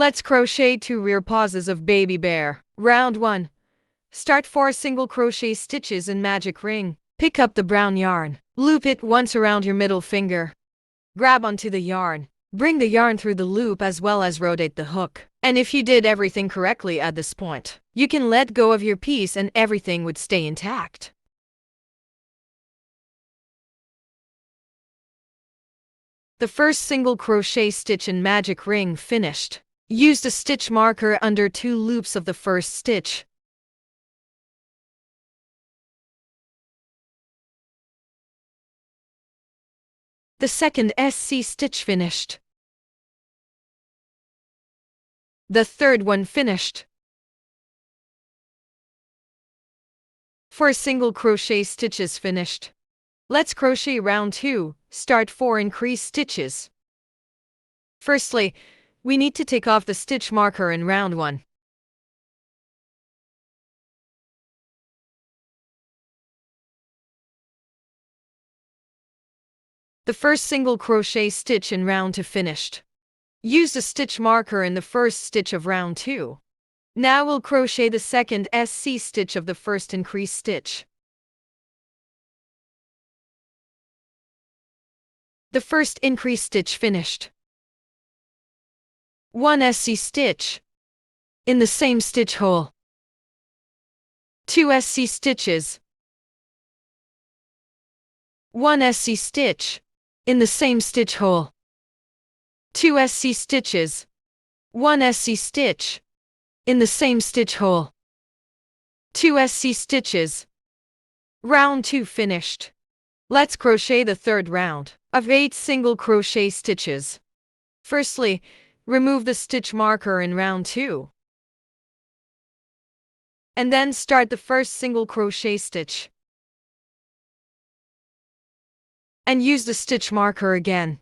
Let's crochet 2 rear pauses of baby bear. Round 1. Start 4 single crochet stitches in magic ring. Pick up the brown yarn. Loop it once around your middle finger. Grab onto the yarn. Bring the yarn through the loop as well as rotate the hook. And if you did everything correctly at this point, you can let go of your piece and everything would stay intact. The first single crochet stitch in magic ring finished. Use the stitch marker under 2 loops of the first stitch. The second SC stitch finished. The third one finished. 4 single crochet stitches finished. Let's crochet round 2, start 4 increased stitches. Firstly, we need to take off the stitch marker in round 1. The first single crochet stitch in round 2 finished. Use the stitch marker in the first stitch of round 2. Now we'll crochet the second SC stitch of the first increased stitch. The first increased stitch finished. 1 SC stitch in the same stitch hole. 2 SC stitches. 1 SC stitch in the same stitch hole. 2 SC stitches. 1 SC stitch in the same stitch hole. 2 SC stitches. Round 2 finished. Let's crochet the third round of 8 single crochet stitches. Firstly, remove the stitch marker in round 2. And then start the first single crochet stitch. And use the stitch marker again.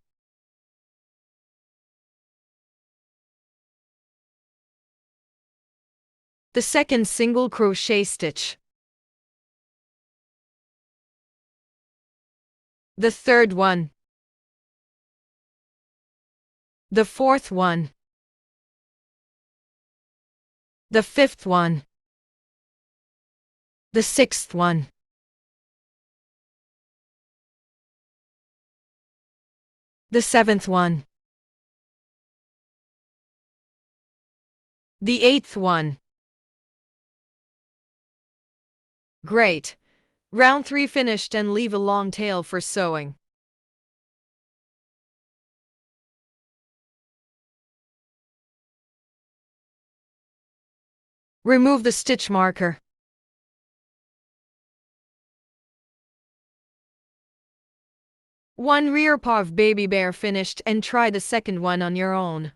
The second single crochet stitch. The third one. The fourth one. The fifth one. The sixth one. The seventh one. The eighth one. Great! Round 3 finished, and leave a long tail for sewing. Remove the stitch marker. One rear paw of baby bear finished, and try the second one on your own.